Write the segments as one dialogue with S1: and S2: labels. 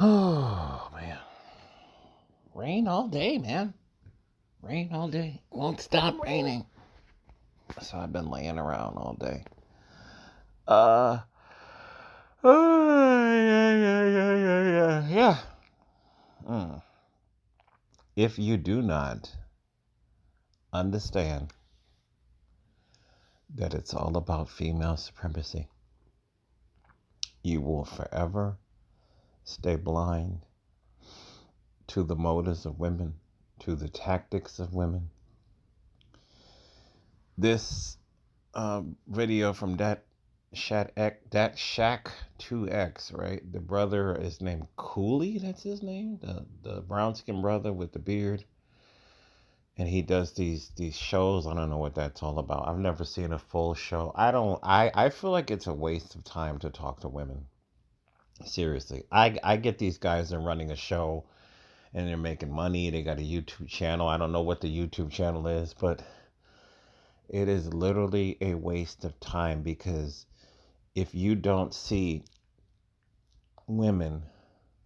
S1: Oh, man. Rain all day, man. Rain all day. Won't stop raining. So I've been laying around all day. Uh. Yeah. Mm. If you do not understand that it's all about female supremacy, you will forever stay blind to the motives of women, to the tactics of women. This video from that Shaq 2X, right? The brother is named Cooley. That's his name. The brown skinned brother with the beard, and he does these shows. I don't know what that's all about. I've never seen a full show. I feel like it's a waste of time to talk to women. Seriously, I get these guys are running a show and they're making money. They got a YouTube channel. I don't know what the YouTube channel is, but it is literally a waste of time because if you don't see women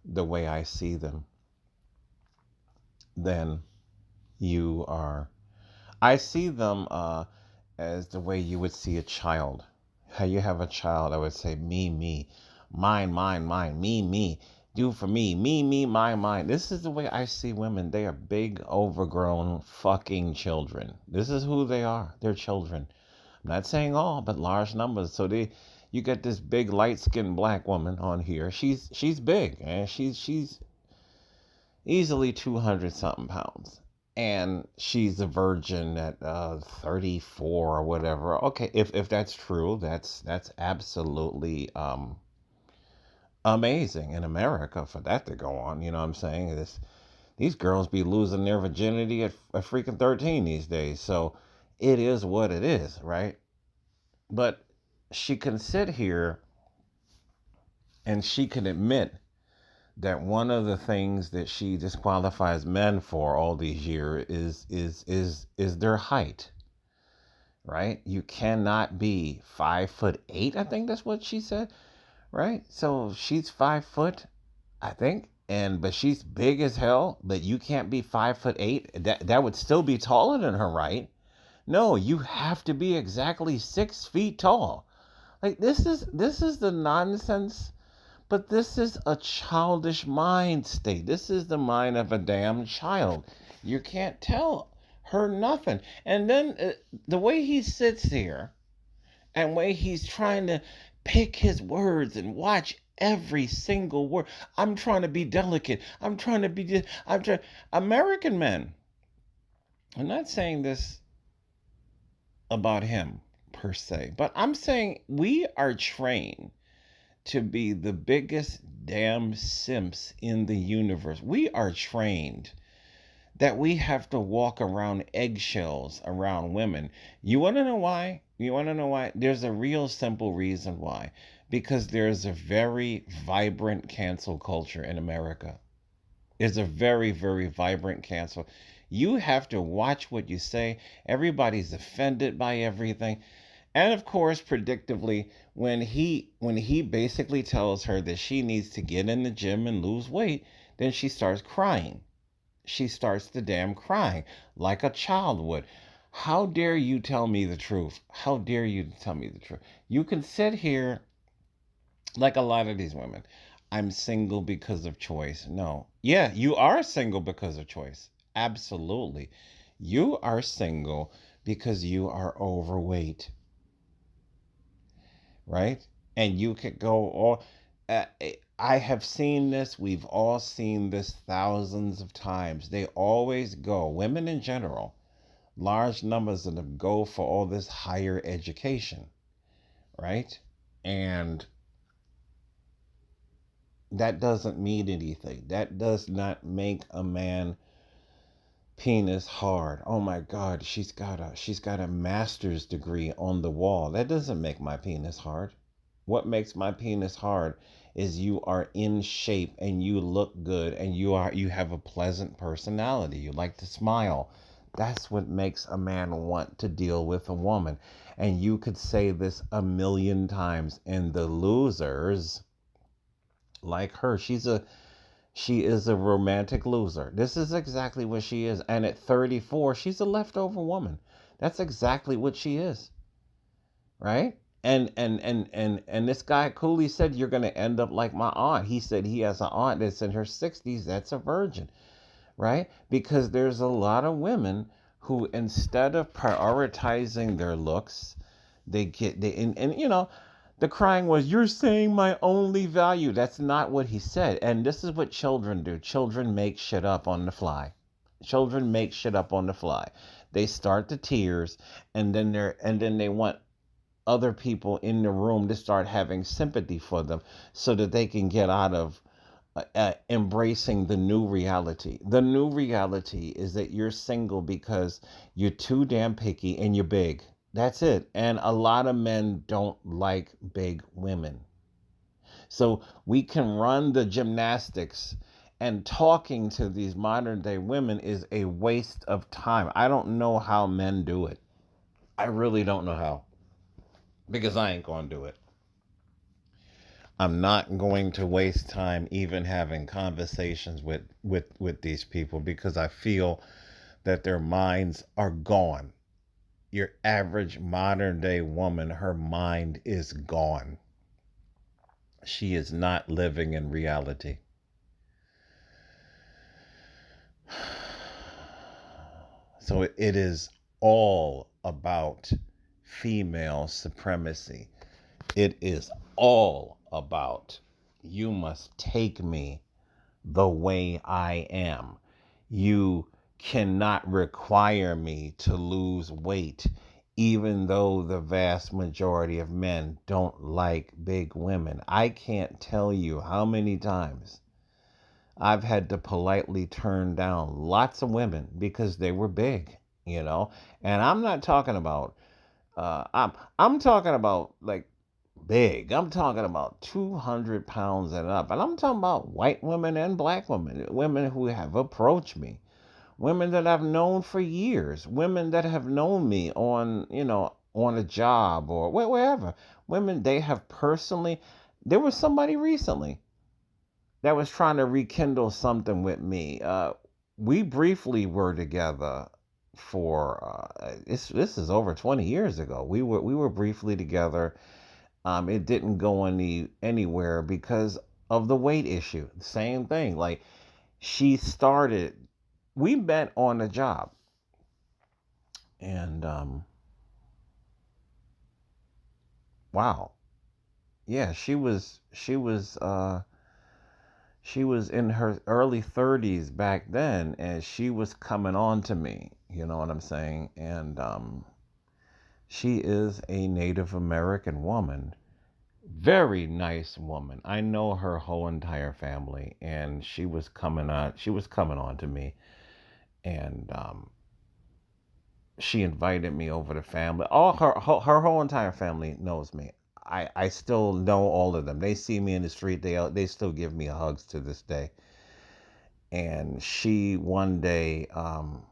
S1: the way I see them, then you are. I see them as the way you would see a child. How you have a child, I would say, me, mine, me, do for me, mine. This is the way I see women. They are big, overgrown, fucking children. This is who they are. They're children. I'm not saying all, but large numbers. So you get this big, light-skinned black woman on here. She's big, and she's easily 200 something pounds, and she's a virgin at 34 or whatever. Okay, if that's true, that's absolutely amazing in America for that to go on. You know what I'm saying? These girls be losing their virginity at a freaking 13 these days. So it is what it is, right? But she can sit here and she can admit that one of the things that she disqualifies men for all these years is their height, right? You cannot be 5'8". I think that's what she said, right? So she's 5 foot, I think, but she's big as hell. But you can't be 5'8". That would still be taller than her, right? No, you have to be exactly 6 feet tall. Like this is the nonsense. But this is a childish mind state. This is the mind of a damn child. You can't tell her nothing. And then the way he sits here and way he's trying to pick his words and watch every single word. I'm trying to be delicate. I'm trying to be. I'm trying. American men. I'm not saying this about him per se, but I'm saying we are trained to be the biggest damn simps in the universe. We are trained that we have to walk around eggshells around women. You want to know why? You want to know why? There's a real simple reason why. Because there's a very vibrant cancel culture in America. There's a very, very vibrant cancel. You have to watch what you say. Everybody's offended by everything. And of course, predictably, when he basically tells her that she needs to get in the gym and lose weight, then she starts crying. She starts the damn crying like a child would. How dare you tell me the truth? How dare you tell me the truth? You can sit here like a lot of these women. I'm single because of choice. No. Yeah, you are single because of choice. Absolutely. You are single because you are overweight, right? And you could go all. Uh, I have seen this. We've all seen this thousands of times. They always go, women in general, large numbers of them go for all this higher education, right? And that doesn't mean anything. That does not make a man penis hard. Oh my God, she's got a master's degree on the wall. That doesn't make my penis hard. What makes my penis hard is you are in shape and you look good and you have a pleasant personality. You like to smile. That's what makes a man want to deal with a woman. And you could say this a million times, and the losers like her, She is a romantic loser. This is exactly what she is. And at 34, she's a leftover woman. That's exactly what she is, right? And this guy Cooley said you're going to end up like my aunt. He said he has an aunt that's in her 60s that's a virgin, right? Because there's a lot of women who, instead of prioritizing their looks, and the crying was, "You're saying my only value." That's not what he said. And this is what children do. Children make shit up on the fly. Children make shit up on the fly. They start the tears, and then they want other people in the room to start having sympathy for them so that they can get out of embracing the new reality. The new reality is that you're single because you're too damn picky and you're big. That's it. And a lot of men don't like big women. So we can run the gymnastics, and talking to these modern day women is a waste of time. I don't know how men do it. I really don't know how, because I ain't going to do it. I'm not going to waste time even having conversations with these people, because I feel that their minds are gone. Your average modern day woman, her mind is gone. She is not living in reality. So it is all about female supremacy. It is all about, you must take me the way I am. You cannot require me to lose weight, even though the vast majority of men don't like big women. I can't tell you how many times I've had to politely turn down lots of women because they were big. And I'm not talking about I'm talking about like big. I'm talking about 200 pounds and up. And I'm talking about white women and black women, women who have approached me, women that I've known for years, women that have known me on a job or wherever. Women they have personally, there was somebody recently that was trying to rekindle something with me. We briefly were together for this is over 20 years ago. We were briefly together. It didn't go anywhere because of the weight issue. Same thing. Like, she started. We met on a job, and wow, yeah, she was in her early 30s back then, and she was coming on to me. You know what I'm saying? And she is a Native American woman. Very nice woman. I know her whole entire family, and she was coming on to me, and she invited me over to family. All her whole entire family knows me. I still know all of them. They see me in the street. They still give me hugs to this day. And she one day,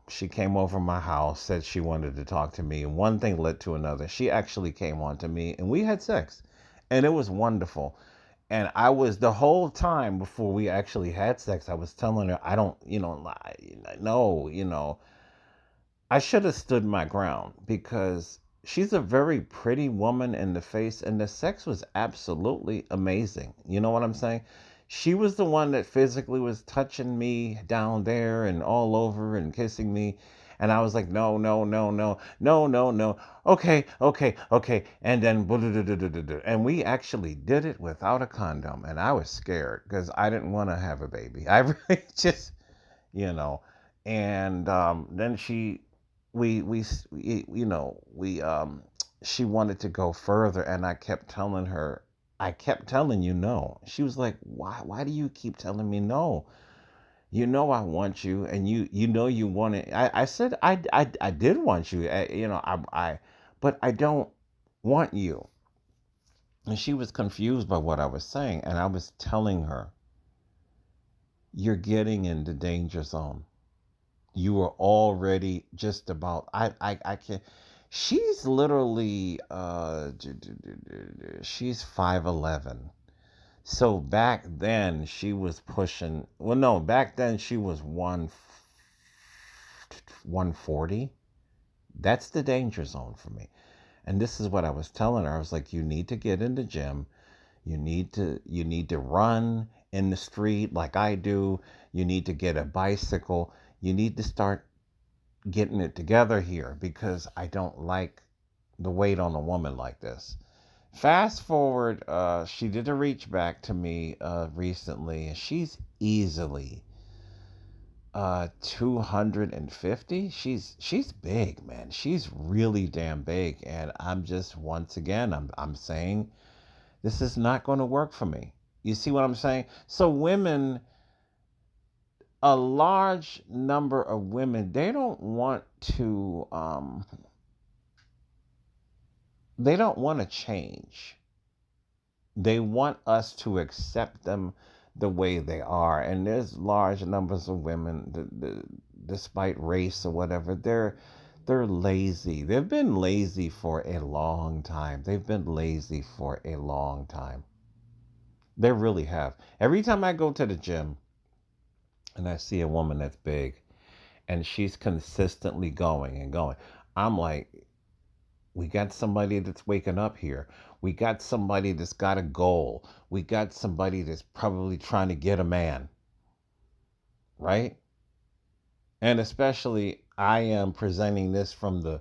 S1: she came over my house, said she wanted to talk to me, and one thing led to another. She actually came on to me, and we had sex, and it was wonderful. And I was, the whole time before we actually had sex, I was telling her, I don't, no, I should have stood my ground, because she's a very pretty woman in the face, and the sex was absolutely amazing. You know what I'm saying? She was the one that physically was touching me down there and all over and kissing me. And I was like, no, no, no, no, no, no, no. Okay, okay, okay. And then, and we actually did it without a condom. And I was scared because I didn't want to have a baby. I really just, you know. And then she wanted to go further, and I kept telling you no. She was like, why do you keep telling me no? You know I want you, and you know you want it. I said I did want you. But I don't want you. And she was confused by what I was saying, and I was telling her, you're getting in the danger zone. You are already just about, I can't. She's literally she's 5'11". So back then she was pushing. Well, no, back then she was 140. That's the danger zone for me. And this is what I was telling her. I was like, you need to get in the gym. You need to run in the street like I do. You need to get a bicycle. You need to start getting it together here because I don't like the weight on a woman like this. Fast forward, she did a reach back to me recently, and she's easily 250. She's big, man. She's really damn big, and I'm just once again I'm saying this is not going to work for me. You see what I'm saying? So women, a large number of women, they don't want to change. They want us to accept them the way they are. And there's large numbers of women, despite race or whatever, they're lazy. They've been lazy for a long time. They've been lazy for a long time. They really have. Every time I go to the gym and I see a woman that's big and she's consistently going and going, I'm like, we got somebody that's waking up here. We got somebody that's got a goal. We got somebody that's probably trying to get a man, right? And especially I am presenting this from the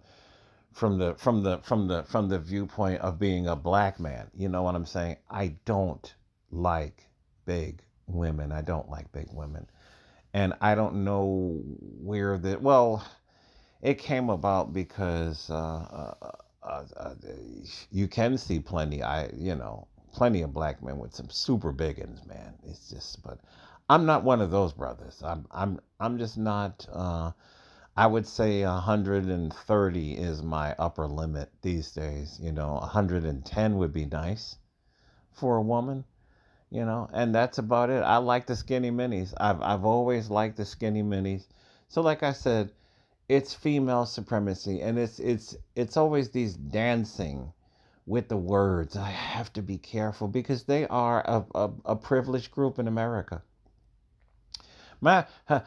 S1: viewpoint of being a black man. You know what I'm saying? I don't like big women. I don't like big women. And I don't know where the well, it came about because you can see plenty of black men with some super big ones, man. It's just, but I'm not one of those brothers. I'm just not. I would say 130 is my upper limit these days. 110 would be nice for a woman. And that's about it. I like the skinny minis. I've always liked the skinny minis. So like I said, it's female supremacy, and it's always these dancing with the words. I have to be careful because they are a privileged group in America. My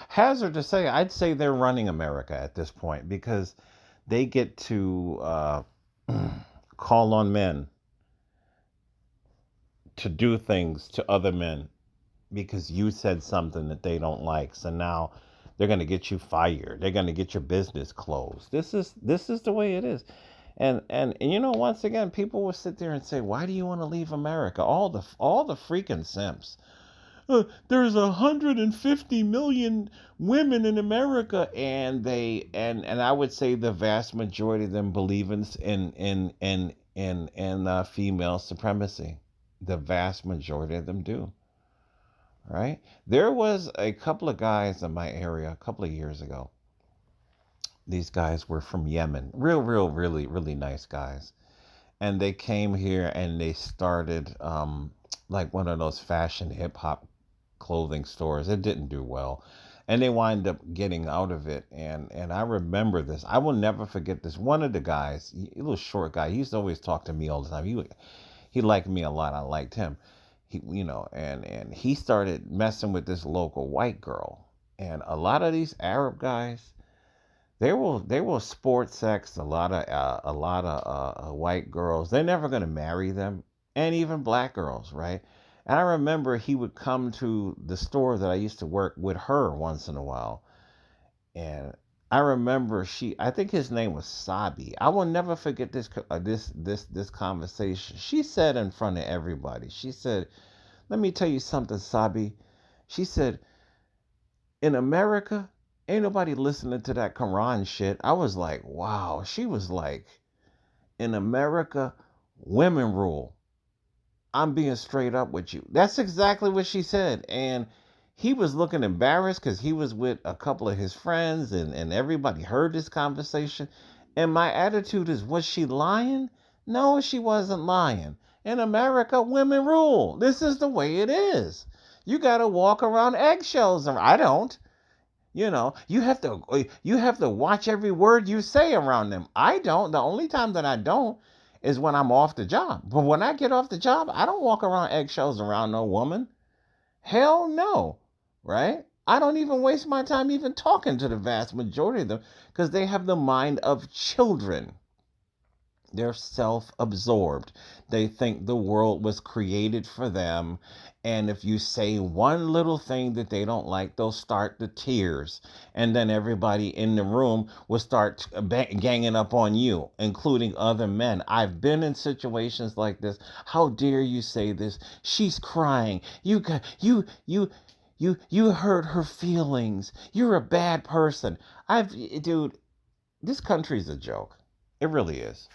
S1: hazard to say, I'd say they're running America at this point because they get to call on men to do things to other men because you said something that they don't like. So now they're going to get you fired. They're going to get your business closed. This is the way it is. And once again, people will sit there and say, "Why do you want to leave America?" All the freaking simps. There's 150 million women in America, and I would say the vast majority of them believe in female supremacy. The vast majority of them do. Right? There was a couple of guys in my area a couple of years ago. These guys were from Yemen. Real, really, really nice guys. And they came here and they started like one of those fashion hip hop clothing stores. It didn't do well. And they wind up getting out of it. And I remember this. I will never forget this. One of the guys, a little short guy, he used to always talk to me all the time. He liked me a lot. I liked him. And he started messing with this local white girl. And a lot of these Arab guys, they will sport sex a lot of white girls. They're never gonna marry them, and even black girls, right? And I remember he would come to the store that I used to work with her once in a while, and I remember I think his name was Sabi. I will never forget this conversation. She said in front of everybody. She said, "Let me tell you something, Sabi." She said, "In America, ain't nobody listening to that Quran shit." I was like, wow. She was like, "In America, women rule." I'm being straight up with you. That's exactly what she said. And he was looking embarrassed because he was with a couple of his friends and everybody heard this conversation. And my attitude is, was she lying? No, she wasn't lying. In America, women rule. This is the way it is. You got to walk around eggshells. I don't. You have to watch every word you say around them. I don't. The only time that I don't is when I'm off the job. But when I get off the job, I don't walk around eggshells around no woman. Hell no, right? I don't even waste my time even talking to the vast majority of them because they have the mind of children. They're self absorbed. They think the world was created for them. And if you say one little thing that they don't like, they'll start the tears. And then everybody in the room will start ganging up on you, including other men. I've been in situations like this. How dare you say this? She's crying. You hurt her feelings. You're a bad person. Dude, this country's a joke. It really is.